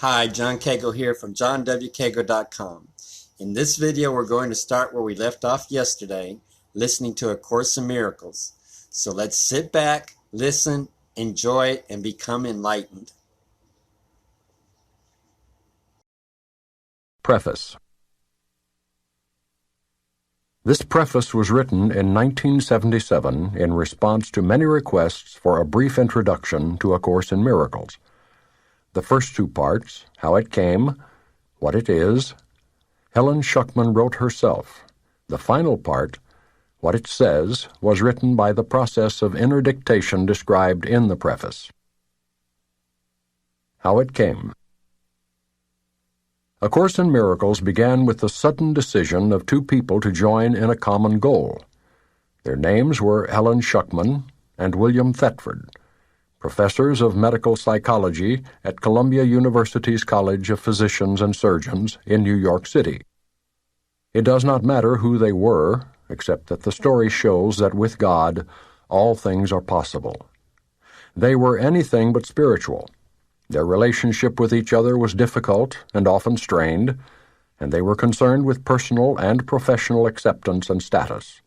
Hi, John Cagle here from johnwcagle.com. In this video, we're going to start where we left off yesterday, listening to A Course in Miracles. So let's sit back, listen, enjoy, and become enlightened. Preface. This preface was written in 1977 in response to many requests for a brief introduction to A Course in Miracles. The first two parts, how it came, what it is, Helen Schucman wrote herself. The final part, what it says, was written by the process of inner dictation described in the preface. How it came. A Course in Miracles began with the sudden decision of two people to join in a common goal. Their names were Helen Schucman and William Thetford, professors of medical psychology at Columbia University's College of Physicians and Surgeons in New York City. It does not matter who they were, except that the story shows that with God, all things are possible. They were anything but spiritual. Their relationship with each other was difficult and often strained, and they were concerned with personal and professional acceptance and status.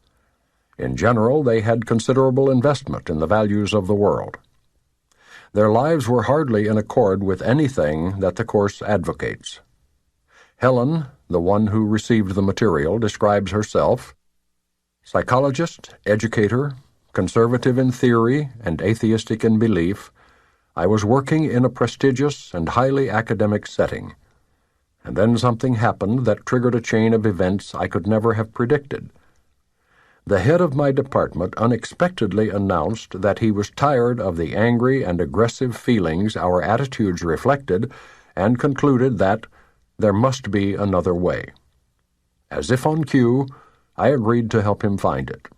In general, they had considerable investment in the values of the world. Their lives were hardly in accord with anything that the Course advocates. Helen, the one who received the material, describes herself: psychologist, educator, conservative in theory and atheistic in belief, I was working in a prestigious and highly academic setting. And then something happened that triggered a chain of events I could never have predicted. The head of my department unexpectedly announced that he was tired of the angry and aggressive feelings our attitudes reflected and concluded that there must be another way. As if on cue, I agreed to help him find it.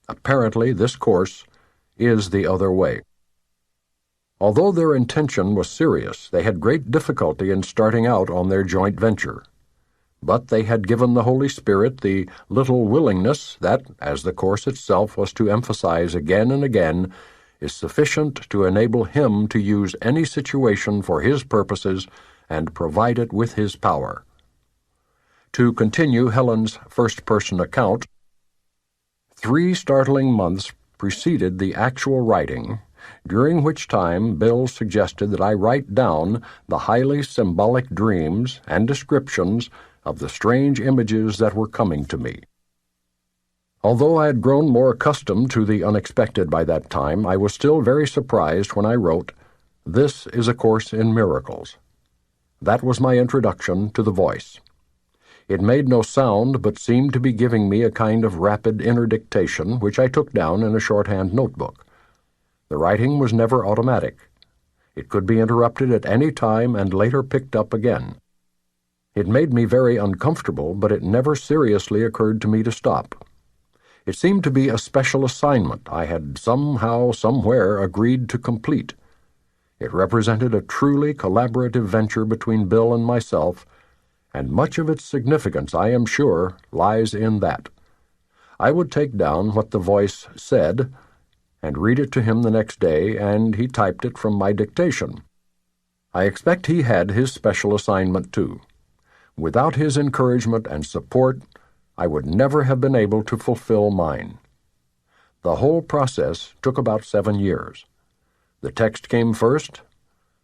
Apparently, this course is the other way. Although their intention was serious, they had great difficulty in starting out on their joint venture. But they had given the Holy Spirit the little willingness that, as the Course itself was to emphasize again and again, is sufficient to enable Him to use any situation for His purposes and provide it with His power. To continue Helen's first-person account, 3 startling months preceded the actual writing, during which time Bill suggested that I write down the highly symbolic dreams and descriptions of the strange images that were coming to me. Although I had grown more accustomed to the unexpected by that time, I was still very surprised when I wrote, "This is A Course in Miracles." That was my introduction to the voice. It made no sound, but seemed to be giving me a kind of rapid inner dictation, which I took down in a shorthand notebook. The writing was never automatic. It could be interrupted at any time and later picked up again. It made me very uncomfortable, but it never seriously occurred to me to stop. It seemed to be a special assignment I had somehow, somewhere agreed to complete. It represented a truly collaborative venture between Bill and myself, and much of its significance, I am sure, lies in that. I would take down what the voice said and read it to him the next day, and he typed it from my dictation. I expect he had his special assignment too. Without his encouragement and support, I would never have been able to fulfill mine. The whole process took about 7 years. The text came first,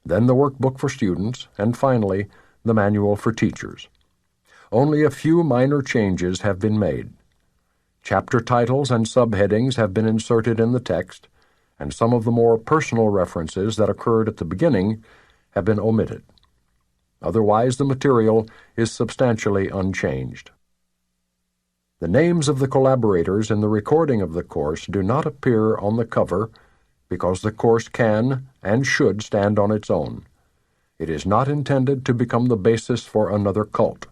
then the workbook for students, and finally, the manual for teachers. Only a few minor changes have been made. Chapter titles and subheadings have been inserted in the text, and some of the more personal references that occurred at the beginning have been omitted. Otherwise, the material is substantially unchanged. The names of the collaborators in the recording of the course do not appear on the cover because the course can and should stand on its own. It is not intended to become the basis for another cult.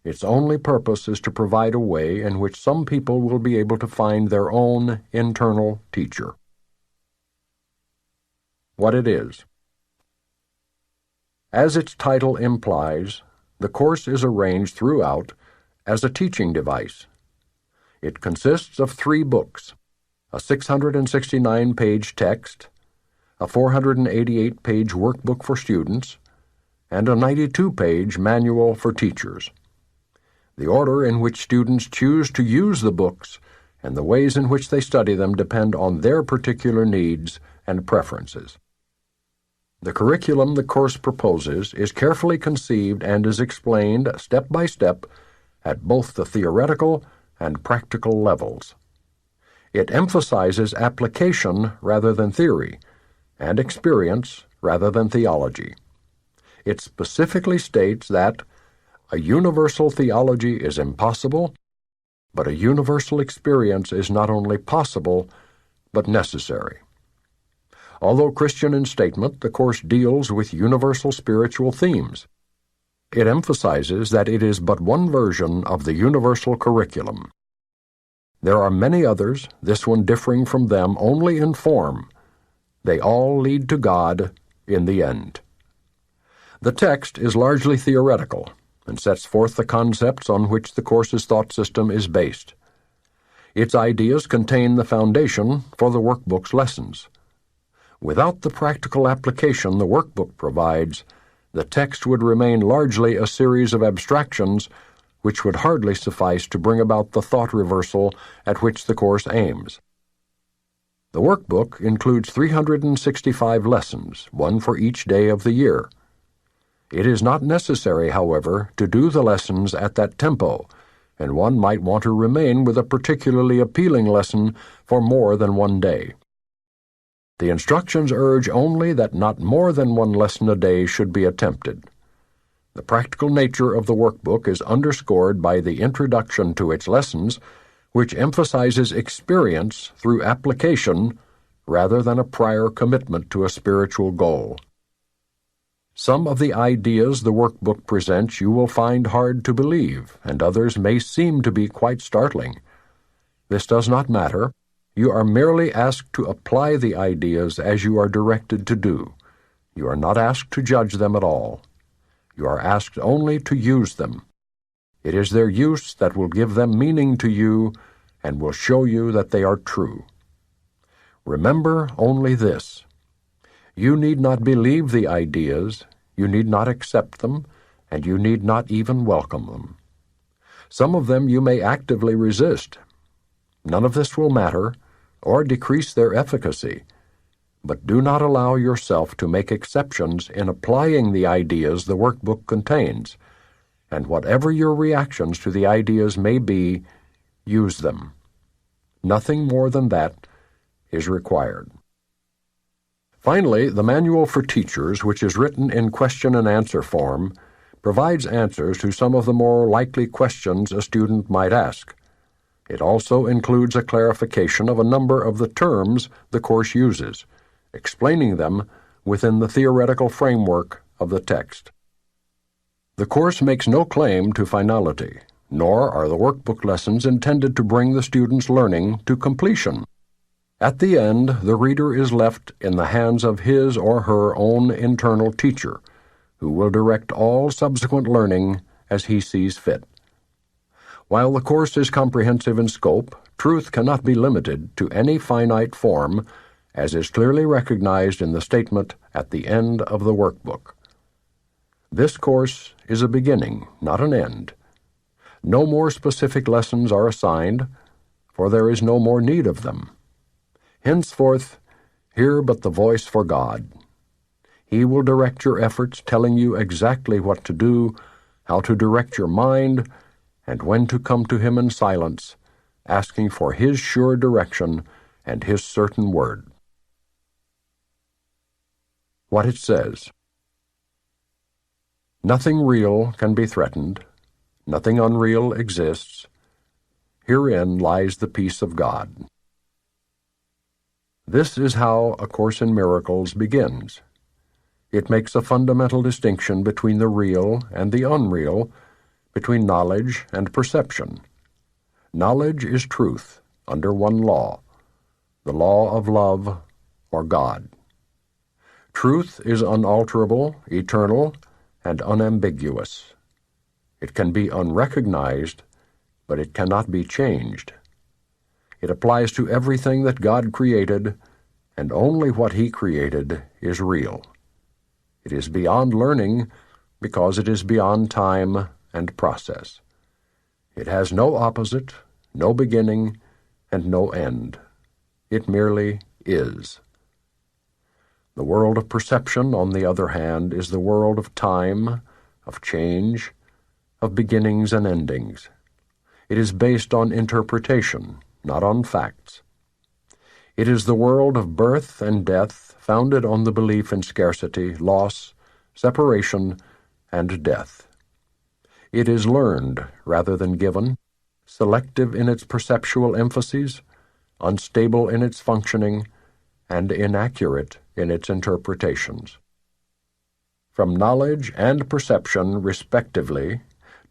Its only purpose is to provide a way in which some people will be able to find their own internal teacher. What it is. As its title implies, the course is arranged throughout as a teaching device. It consists of 3 books, a 669-page text, a 488-page workbook for students, and a 92-page manual for teachers. The order in which students choose to use the books and the ways in which they study them depend on their particular needs and preferences. The curriculum the course proposes is carefully conceived and is explained step by step at both the theoretical and practical levels. It emphasizes application rather than theory, and experience rather than theology. It specifically states that a universal theology is impossible, but a universal experience is not only possible, but necessary. Although Christian in statement, the course deals with universal spiritual themes. It emphasizes that it is but one version of the universal curriculum. There are many others, this one differing from them only in form. They all lead to God in the end. The text is largely theoretical and sets forth the concepts on which the course's thought system is based. Its ideas contain the foundation for the workbook's lessons. Without the practical application the workbook provides, the text would remain largely a series of abstractions which would hardly suffice to bring about the thought reversal at which the course aims. The workbook includes 365 lessons, one for each day of the year. It is not necessary, however, to do the lessons at that tempo, and one might want to remain with a particularly appealing lesson for more than one day. The instructions urge only that not more than one lesson a day should be attempted. The practical nature of the workbook is underscored by the introduction to its lessons, which emphasizes experience through application rather than a prior commitment to a spiritual goal. Some of the ideas the workbook presents you will find hard to believe, and others may seem to be quite startling. This does not matter. You are merely asked to apply the ideas as you are directed to do. You are not asked to judge them at all. You are asked only to use them. It is their use that will give them meaning to you and will show you that they are true. Remember only this. You need not believe the ideas, you need not accept them, and you need not even welcome them. Some of them you may actively resist. None of this will matter or decrease their efficacy, but do not allow yourself to make exceptions in applying the ideas the workbook contains, and whatever your reactions to the ideas may be, use them. Nothing more than that is required. Finally, the Manual for Teachers, which is written in question and answer form, provides answers to some of the more likely questions a student might ask. It also includes a clarification of a number of the terms the course uses, explaining them within the theoretical framework of the text. The course makes no claim to finality, nor are the workbook lessons intended to bring the student's learning to completion. At the end, the reader is left in the hands of his or her own internal teacher, who will direct all subsequent learning as he sees fit. While the course is comprehensive in scope, truth cannot be limited to any finite form, as is clearly recognized in the statement at the end of the workbook. This course is a beginning, not an end. No more specific lessons are assigned, for there is no more need of them. Henceforth, hear but the voice for God. He will direct your efforts, telling you exactly what to do, how to direct your mind, and when to come to him in silence, asking for his sure direction and his certain word. What it says. Nothing real can be threatened. Nothing unreal exists. Herein lies the peace of God. This is how A Course in Miracles begins. It makes a fundamental distinction between the real and the unreal, between knowledge and perception. Knowledge is truth under one law, the law of love or God. Truth is unalterable, eternal, and unambiguous. It can be unrecognized, but it cannot be changed. It applies to everything that God created, and only what He created is real. It is beyond learning, because it is beyond time and process. It has no opposite, no beginning, and no end. It merely is. The world of perception, on the other hand, is the world of time, of change, of beginnings and endings. It is based on interpretation, not on facts. It is the world of birth and death, founded on the belief in scarcity, loss, separation, and death. It is learned rather than given, selective in its perceptual emphases, unstable in its functioning, and inaccurate in its interpretations. From knowledge and perception, respectively,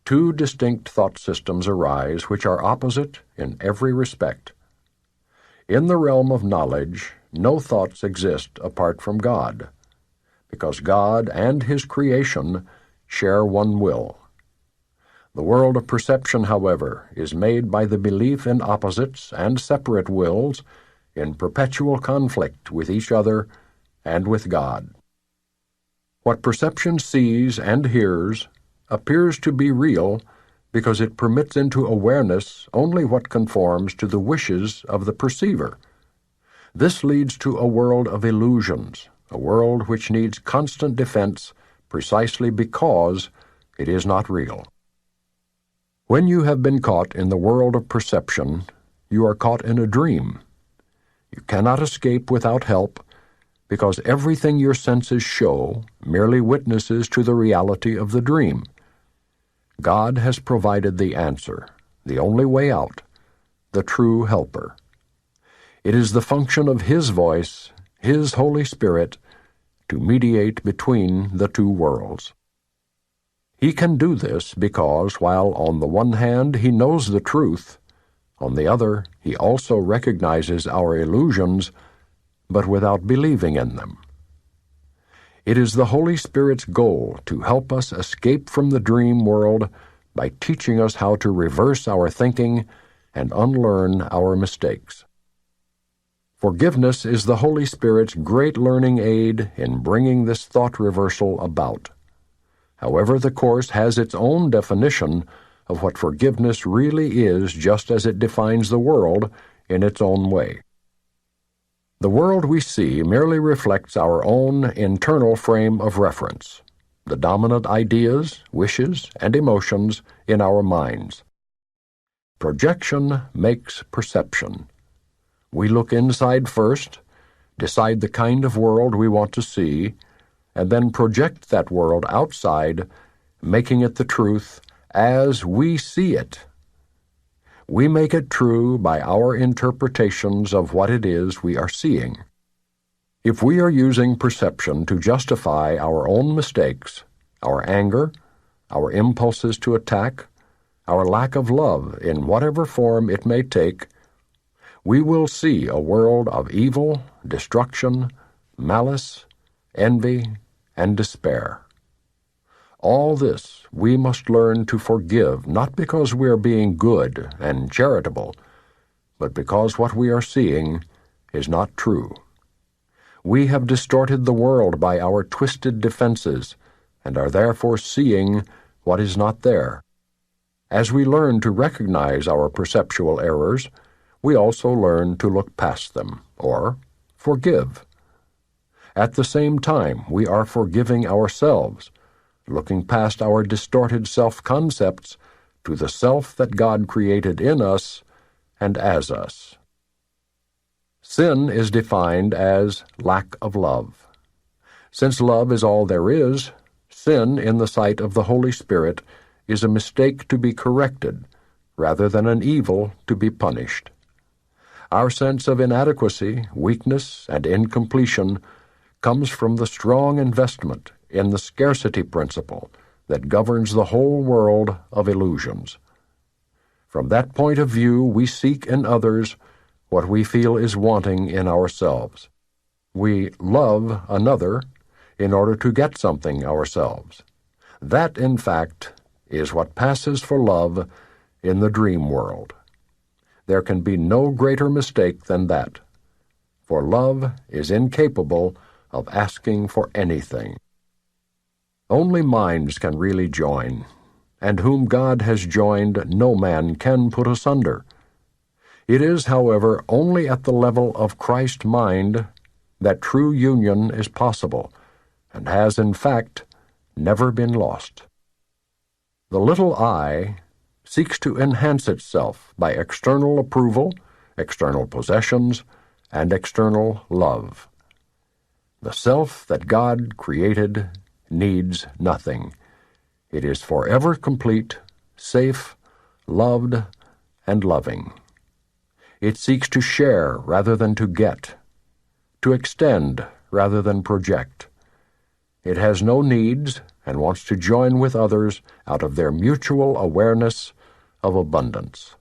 two distinct thought systems arise which are opposite in every respect. In the realm of knowledge, no thoughts exist apart from God, because God and His creation share one will. The world of perception, however, is made by the belief in opposites and separate wills in perpetual conflict with each other and with God. What perception sees and hears appears to be real because it permits into awareness only what conforms to the wishes of the perceiver. This leads to a world of illusions, a world which needs constant defense precisely because it is not real. When you have been caught in the world of perception, you are caught in a dream. You cannot escape without help, because everything your senses show merely witnesses to the reality of the dream. God has provided the answer, the only way out, the true helper. It is the function of His voice, His Holy Spirit, to mediate between the two worlds. He can do this because, while on the one hand He knows the truth, on the other He also recognizes our illusions, but without believing in them. It is the Holy Spirit's goal to help us escape from the dream world by teaching us how to reverse our thinking and unlearn our mistakes. Forgiveness is the Holy Spirit's great learning aid in bringing this thought reversal about. However, the Course has its own definition of what forgiveness really is, just as it defines the world in its own way. The world we see merely reflects our own internal frame of reference, the dominant ideas, wishes, and emotions in our minds. Projection makes perception. We look inside first, decide the kind of world we want to see, and then project that world outside, making it the truth as we see it. We make it true by our interpretations of what it is we are seeing. If we are using perception to justify our own mistakes, our anger, our impulses to attack, our lack of love in whatever form it may take, we will see a world of evil, destruction, malice, envy, and despair. All this we must learn to forgive, not because we are being good and charitable, but because what we are seeing is not true. We have distorted the world by our twisted defenses and are therefore seeing what is not there. As we learn to recognize our perceptual errors, we also learn to look past them, or forgive. At the same time, we are forgiving ourselves, looking past our distorted self-concepts to the self that God created in us and as us. Sin is defined as lack of love. Since love is all there is, sin in the sight of the Holy Spirit is a mistake to be corrected rather than an evil to be punished. Our sense of inadequacy, weakness, and incompletion comes from the strong investment in the scarcity principle that governs the whole world of illusions. From that point of view, we seek in others what we feel is wanting in ourselves. We love another in order to get something ourselves. That, in fact, is what passes for love in the dream world. There can be no greater mistake than that, for love is incapable of asking for anything. Only minds can really join, and whom God has joined no man can put asunder. It is, however, only at the level of Christ's mind that true union is possible, and has, in fact, never been lost. The little I seeks to enhance itself by external approval, external possessions, and external love. The self that God created needs nothing. It is forever complete, safe, loved, and loving. It seeks to share rather than to get, to extend rather than project. It has no needs and wants to join with others out of their mutual awareness of abundance.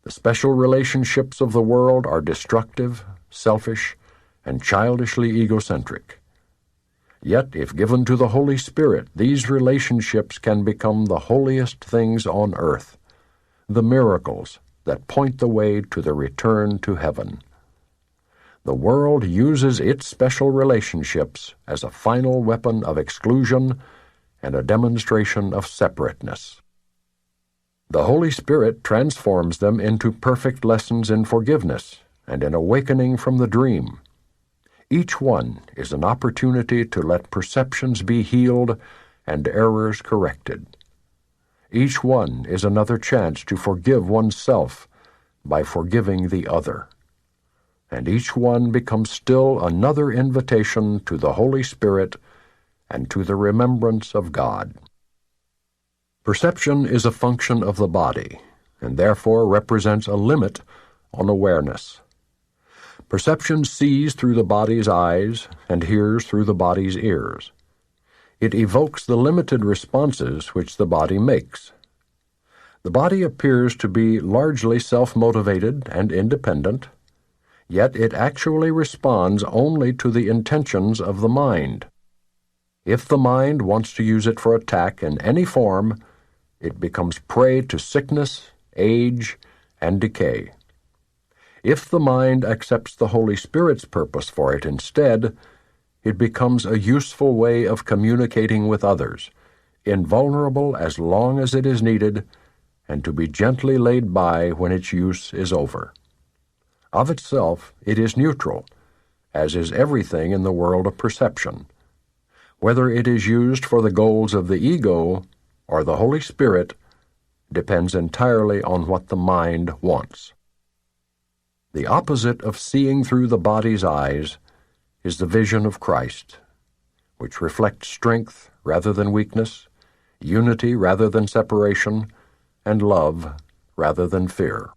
The special relationships of the world are destructive, selfish, and childishly egocentric. Yet, if given to the Holy Spirit, these relationships can become the holiest things on earth, the miracles that point the way to the return to heaven. The world uses its special relationships as a final weapon of exclusion and a demonstration of separateness. The Holy Spirit transforms them into perfect lessons in forgiveness and in awakening from the dream. Each one is an opportunity to let perceptions be healed and errors corrected. Each one is another chance to forgive oneself by forgiving the other. And each one becomes still another invitation to the Holy Spirit and to the remembrance of God. Perception is a function of the body, and therefore represents a limit on awareness. Perception sees through the body's eyes and hears through the body's ears. It evokes the limited responses which the body makes. The body appears to be largely self-motivated and independent, yet it actually responds only to the intentions of the mind. If the mind wants to use it for attack in any form, it becomes prey to sickness, age, and decay. If the mind accepts the Holy Spirit's purpose for it instead, it becomes a useful way of communicating with others, invulnerable as long as it is needed, and to be gently laid by when its use is over. Of itself, it is neutral, as is everything in the world of perception. Whether it is used for the goals of the ego or the Holy Spirit depends entirely on what the mind wants. The opposite of seeing through the body's eyes is the vision of Christ, which reflects strength rather than weakness, unity rather than separation, and love rather than fear.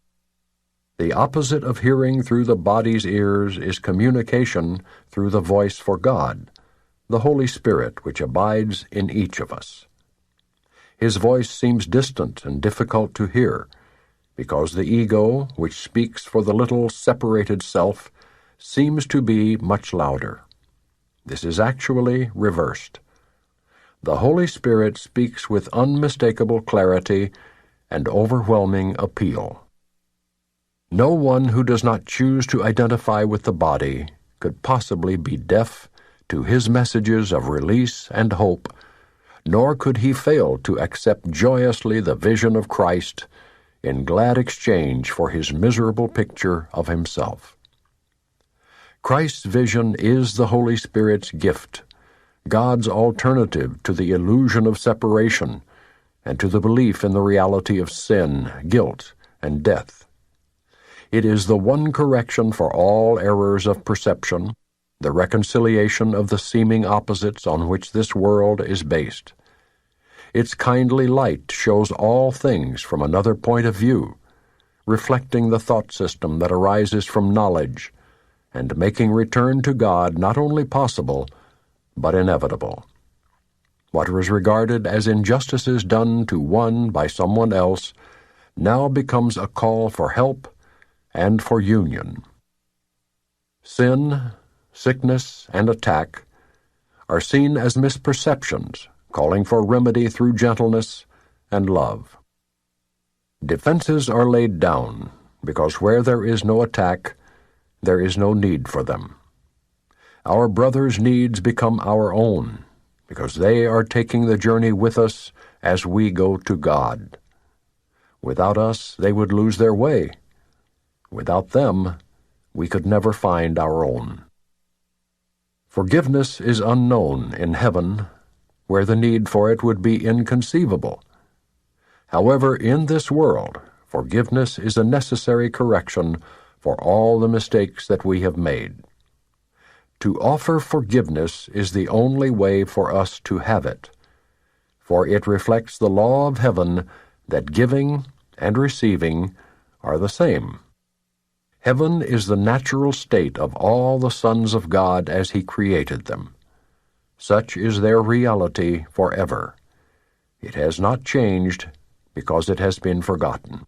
The opposite of hearing through the body's ears is communication through the voice for God, the Holy Spirit which abides in each of us. His voice seems distant and difficult to hear, because the ego, which speaks for the little separated self, seems to be much louder. This is actually reversed. The Holy Spirit speaks with unmistakable clarity and overwhelming appeal. No one who does not choose to identify with the body could possibly be deaf to his messages of release and hope, nor could he fail to accept joyously the vision of Christ in glad exchange for his miserable picture of himself. Christ's vision is the Holy Spirit's gift, God's alternative to the illusion of separation and to the belief in the reality of sin, guilt, and death. It is the one correction for all errors of perception, the reconciliation of the seeming opposites on which this world is based. Its kindly light shows all things from another point of view, reflecting the thought system that arises from knowledge, and making return to God not only possible, but inevitable. What was regarded as injustices done to one by someone else now becomes a call for help and for union. Sin, sickness, and attack are seen as misperceptions, calling for remedy through gentleness and love. Defenses are laid down, because where there is no attack, there is no need for them. Our brother's needs become our own, because they are taking the journey with us as we go to God. Without us, they would lose their way. Without them, we could never find our own. Forgiveness is unknown in heaven, where the need for it would be inconceivable. However, in this world, forgiveness is a necessary correction for all the mistakes that we have made. To offer forgiveness is the only way for us to have it, for it reflects the law of heaven that giving and receiving are the same. Heaven is the natural state of all the sons of God as He created them. Such is their reality forever. It has not changed because it has been forgotten.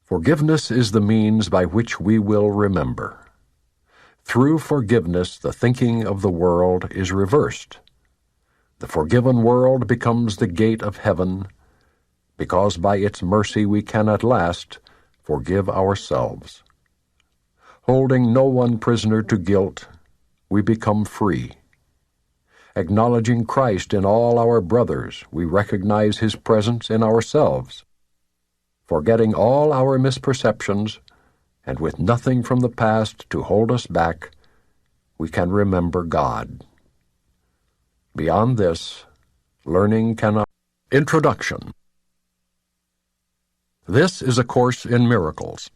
Forgiveness is the means by which we will remember. Through forgiveness, the thinking of the world is reversed. The forgiven world becomes the gate of heaven, because by its mercy we can at last forgive ourselves. Holding no one prisoner to guilt, we become free. Acknowledging Christ in all our brothers, we recognize His presence in ourselves. Forgetting all our misperceptions, and with nothing from the past to hold us back, we can remember God. Beyond this, learning cannot. Introduction. This is a course in miracles.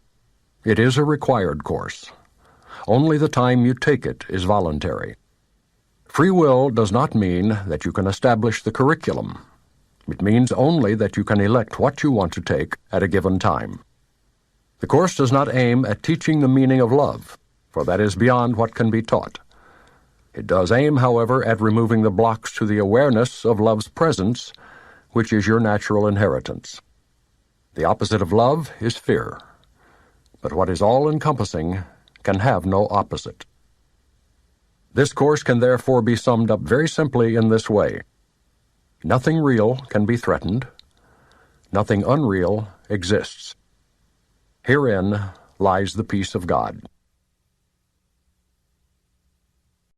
It is a required course. Only the time you take it is voluntary. Free will does not mean that you can establish the curriculum. It means only that you can elect what you want to take at a given time. The course does not aim at teaching the meaning of love, for that is beyond what can be taught. It does aim, however, at removing the blocks to the awareness of love's presence, which is your natural inheritance. The opposite of love is fear, but what is all-encompassing can have no opposite. This course can therefore be summed up very simply in this way. Nothing real can be threatened. Nothing unreal exists. Herein lies the peace of God.